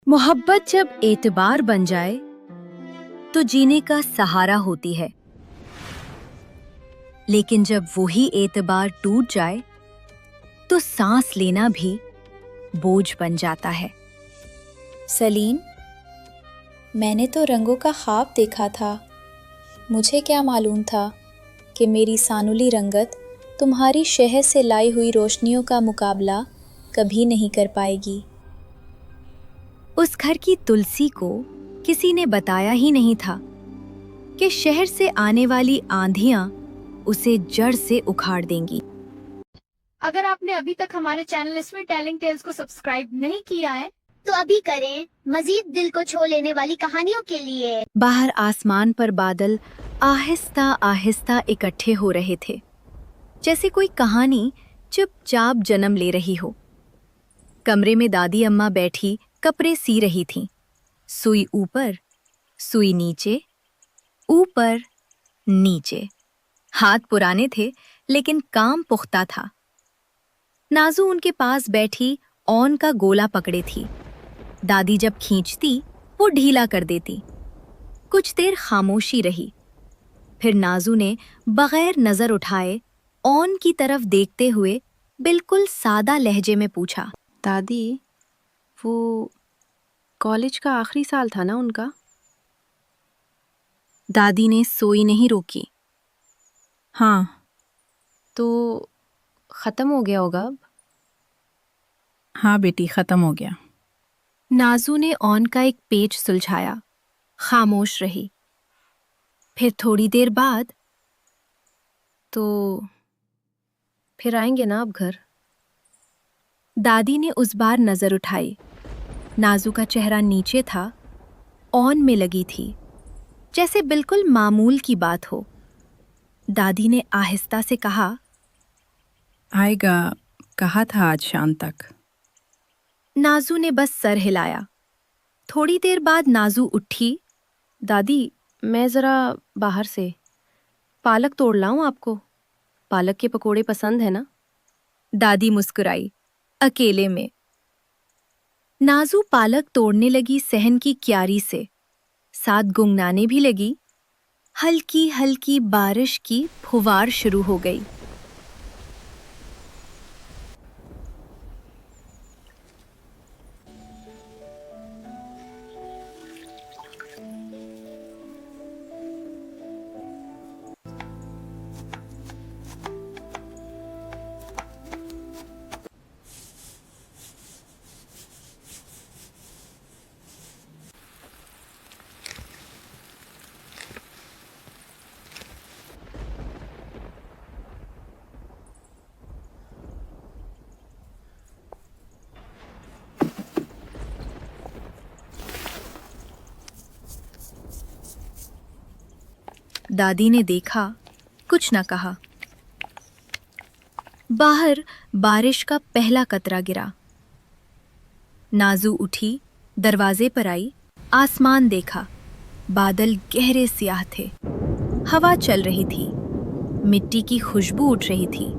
मोहब्बत जब एतबार बन जाए तो जीने का सहारा होती है, लेकिन जब वही एतबार टूट जाए तो सांस लेना भी बोझ बन जाता है। सलीम, मैंने तो रंगों का ख्वाब देखा था। मुझे क्या मालूम था कि मेरी सानुली रंगत तुम्हारी शहर से लाई हुई रोशनियों का मुकाबला कभी नहीं कर पाएगी। उस घर की तुलसी को किसी ने बताया ही नहीं था कि शहर से आने वाली आंधियां उसे जड़ से उखाड़ देंगी। अगर आपने अभी तक हमारे चैनल स्वीट टेलिंग टेल्स को सब्सक्राइब नहीं किया है तो अभी करें, मजीद दिल को छू लेने वाली कहानियों के लिए। बाहर आसमान पर बादल आहिस्ता आहिस्ता इकट्ठे हो रहे थे, जैसे कोई कहानी चुपचाप जन्म ले रही हो। कमरे में दादी अम्मा बैठी कपड़े सी रही थीं। सुई ऊपर, सुई नीचे, ऊपर नीचे। हाथ पुराने थे लेकिन काम पुख्ता था। नाजू उनके पास बैठी औन का गोला पकड़े थी। दादी जब खींचती वो ढीला कर देती। कुछ देर खामोशी रही, फिर नाजू ने बगैर नजर उठाए औन की तरफ देखते हुए बिल्कुल सादा लहजे में पूछा, दादी, वो कॉलेज का आखिरी साल था ना उनका? दादी ने सोई नहीं रोकी। हाँ। तो ख़त्म हो गया होगा अब? हाँ बेटी, ख़त्म हो गया। नाजू ने औन का एक पेच सुलझाया, खामोश रही। फिर थोड़ी देर बाद, तो फिर आएंगे ना अब घर? दादी ने उस बार नजर उठाई। नाजू का चेहरा नीचे था, औन में लगी थी, जैसे बिल्कुल मामूल की बात हो। दादी ने आहिस्ता से कहा, आएगा, कहा था आज शाम तक। नाजू ने बस सर हिलाया। थोड़ी देर बाद नाजू उठी। दादी, मैं ज़रा बाहर से पालक तोड़ लाऊं आपको? पालक के पकोड़े पसंद है ना? दादी मुस्कुराई, अकेले में। नाजू पालक तोड़ने लगी सहन की क्यारी से, साथ गुंगनाने भी लगी। हल्की हल्की बारिश की फुवार शुरू हो गई। दादी ने देखा, कुछ न कहा। बाहर बारिश का पहला कतरा गिरा। नाजू उठी, दरवाजे पर आई, आसमान देखा। बादल गहरे स्याह थे। हवा चल रही थी, मिट्टी की खुशबू उठ रही थी।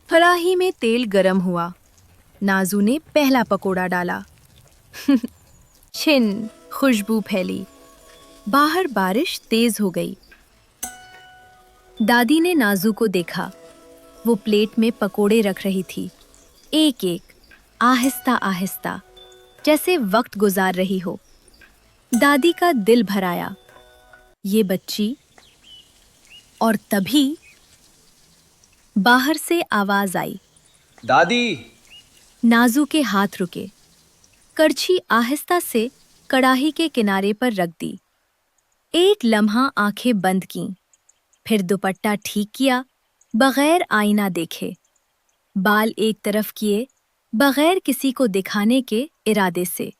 कड़ाही में तेल गरम हुआ। नाजू ने पहला पकोड़ा डाला। छिन खुशबू फैली। बाहर बारिश तेज हो गई। दादी ने नाजू को देखा। वो प्लेट में पकोड़े रख रही थी, एक एक, आहिस्ता आहिस्ता, जैसे वक्त गुजार रही हो। दादी का दिल भर आया, ये बच्ची। और तभी बाहर से आवाज आई, दादी। नाजू के हाथ रुके। करछी आहिस्ता से कड़ाही के किनारे पर रख दी। एक लम्हा आंखें बंद कीं, फिर दुपट्टा ठीक किया, बगैर आईना देखे। बाल एक तरफ किए, बगैर किसी को दिखाने के इरादे से।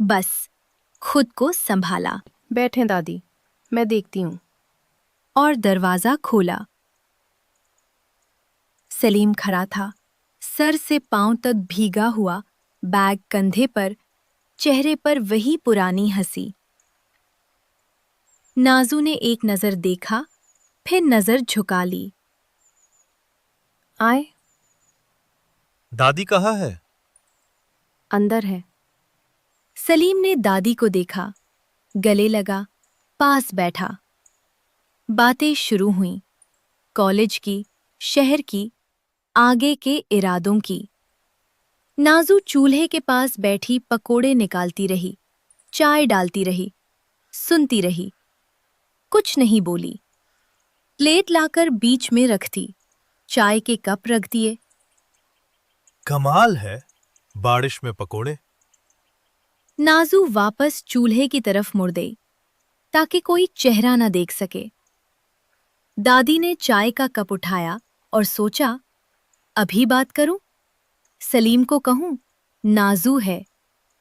बस खुद को संभाला। बैठें दादी, मैं देखती हूँ। और दरवाजा खोला। सलीम खड़ा था, सर से पांव तक भीगा हुआ, बैग कंधे पर, चेहरे पर वही पुरानी हंसी। नाजू ने एक नजर देखा, फिर नजर झुका ली। आए? दादी कहाँ है? अंदर है। सलीम ने दादी को देखा, गले लगा, पास बैठा। बातें शुरू हुईं, कॉलेज की, शहर की, आगे के इरादों की। नाजू चूल्हे के पास बैठी पकोड़े निकालती रही, चाय डालती रही, सुनती रही, कुछ नहीं बोली। प्लेट लाकर बीच में रख दी, चाय के कप रख दिए। कमाल है, बारिश में पकोड़े। नाजू वापस चूल्हे की तरफ मुड़ गई ताकि कोई चेहरा न देख सके। दादी ने चाय का कप उठाया और सोचा, अभी बात करूं? सलीम को कहूं? नाजू है,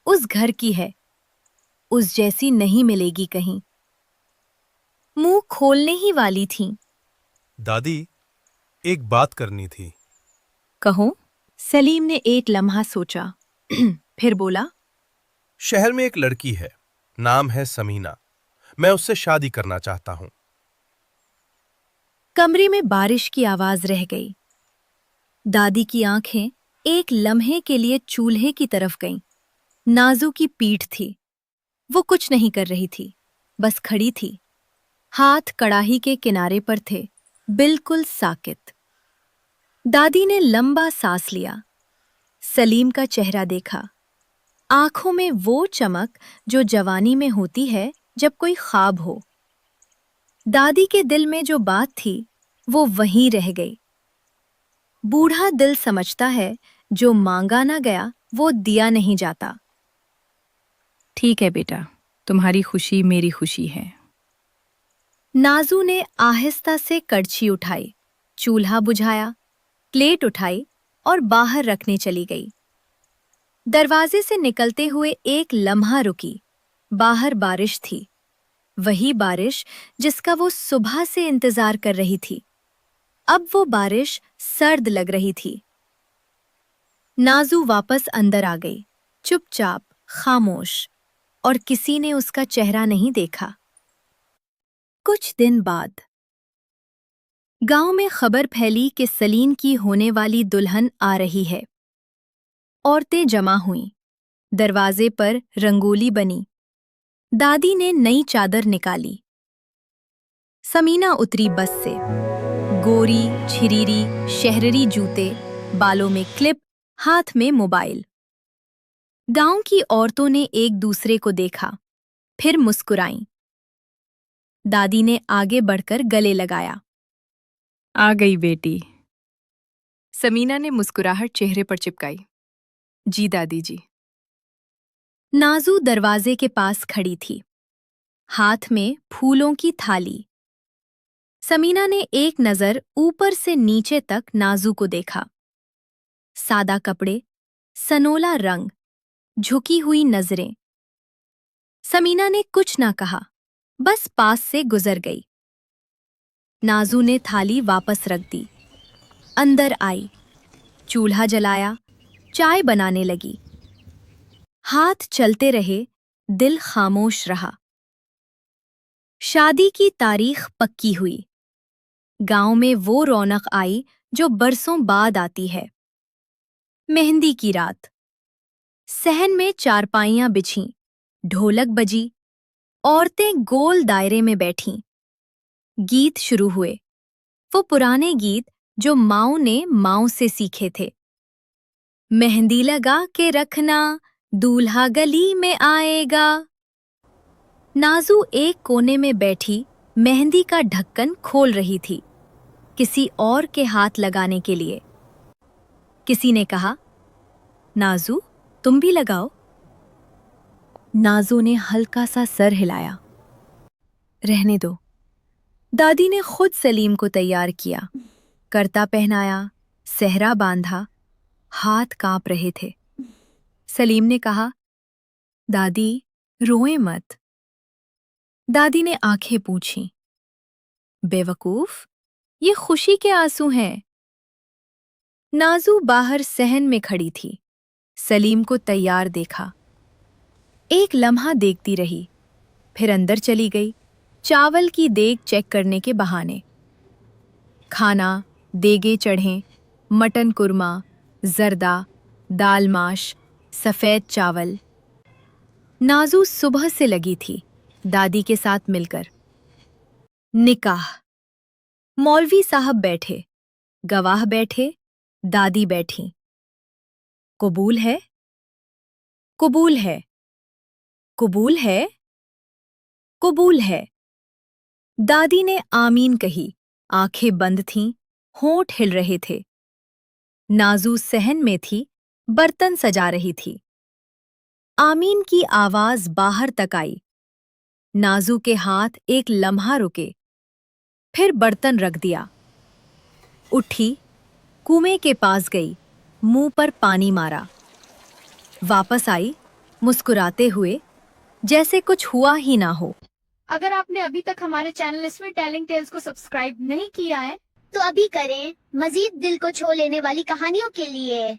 उस घर की है, उस जैसी नहीं मिलेगी कहीं। मुंह खोलने ही वाली थीं। दादी, एक बात करनी थी। कहो? सलीम ने एक लम्हा सोचा, फिर बोला, शहर में एक लड़की है, नाम है समीना। मैं उससे शादी करना चाहता हूं। कमरे में बारिश की आवाज रह गई। दादी की आंखें एक लम्हे के लिए चूल्हे की तरफ गईं। नाजू की पीठ थी। वो कुछ नहीं कर रही थी, बस खड़ी थी। हाथ कड़ाही के किनारे पर थे, बिल्कुल साकित। दादी ने लंबा सांस लिया, सलीम का चेहरा देखा। आंखों में वो चमक जो जवानी में होती है जब कोई ख्वाब हो। दादी के दिल में जो बात थी वो वहीं रह गई। बूढ़ा दिल समझता है, जो मांगा ना गया वो दिया नहीं जाता। ठीक है बेटा, तुम्हारी खुशी मेरी खुशी है। नाजू ने आहिस्ता से कड़छी उठाई, चूल्हा बुझाया, प्लेट उठाई और बाहर रखने चली गई। दरवाजे से निकलते हुए एक लम्हा रुकी। बाहर बारिश थी, वही बारिश जिसका वो सुबह से इंतजार कर रही थी। अब वो बारिश सर्द लग रही थी। नाजू वापस अंदर आ गई, चुपचाप, खामोश, और किसी ने उसका चेहरा नहीं देखा। कुछ दिन बाद गांव में खबर फैली कि सलीम की होने वाली दुल्हन आ रही है। औरतें जमा हुईं, दरवाजे पर रंगोली बनी। दादी ने नई चादर निकाली। समीना उतरी बस से, गोरी, छिरीरी, शहररी जूते, बालों में क्लिप, हाथ में मोबाइल। गांव की औरतों ने एक दूसरे को देखा, फिर मुस्कुराईं। दादी ने आगे बढ़कर गले लगाया। आ गई बेटी। समीना ने मुस्कुराहट चेहरे पर चिपकाई। जी दादी जी। नाजू दरवाजे के पास खड़ी थी, हाथ में फूलों की थाली। समीना ने एक नजर ऊपर से नीचे तक नाजू को देखा। सादा कपड़े, सनोला रंग, झुकी हुई नजरें। समीना ने कुछ ना कहा, बस पास से गुजर गई। नाजू ने थाली वापस रख दी, अंदर आई, चूल्हा जलाया, चाय बनाने लगी। हाथ चलते रहे, दिल खामोश रहा। शादी की तारीख पक्की हुई। गांव में वो रौनक आई जो बरसों बाद आती है। मेहंदी की रात। सहन में चारपाइयां बिछीं, ढोलक बजी, औरतें गोल दायरे में बैठीं। गीत शुरू हुए, वो पुराने गीत जो माओ ने माओ से सीखे थे। मेहंदी लगा के रखना, दूल्हा गली में आएगा। नाजू एक कोने में बैठी मेहंदी का ढक्कन खोल रही थी, किसी और के हाथ लगाने के लिए। किसी ने कहा, नाजू तुम भी लगाओ। नाजू ने हल्का सा सर हिलाया। रहने दो। दादी ने खुद सलीम को तैयार किया, करता पहनाया, सेहरा बांधा। हाथ कांप रहे थे। सलीम ने कहा, दादी रोएं मत। दादी ने आंखें पूछीं। बेवकूफ, ये खुशी के आंसू हैं। नाजू बाहर सहन में खड़ी थी, सलीम को तैयार देखा। एक लम्हा देखती रही, फिर अंदर चली गई, चावल की देग चेक करने के बहाने। खाना, देगे चढ़ें, मटन कुरमा, जर्दा, दाल माश, सफ़ेद चावल। नाजू सुबह से लगी थी दादी के साथ मिलकर। निकाह। मौलवी साहब बैठे, गवाह बैठे, दादी बैठी। कबूल है, कबूल है, कबूल है, कबूल है। दादी ने आमीन कही। आंखें बंद थीं, होंठ हिल रहे थे। नाजू सहन में थी, बर्तन सजा रही थी। आमीन की आवाज बाहर तक आई। नाजू के हाथ एक लम्हा रुके, फिर बर्तन रख दिया। उठी, कुएं के पास गई, मुंह पर पानी मारा। वापस आई, मुस्कुराते हुए, जैसे कुछ हुआ ही ना हो। अगर आपने अभी तक हमारे चैनल इसमें टेलिंग टेल्स को सब्सक्राइब नहीं किया है तो अभी करें, मजीद दिल को छू लेने वाली कहानियों के लिए।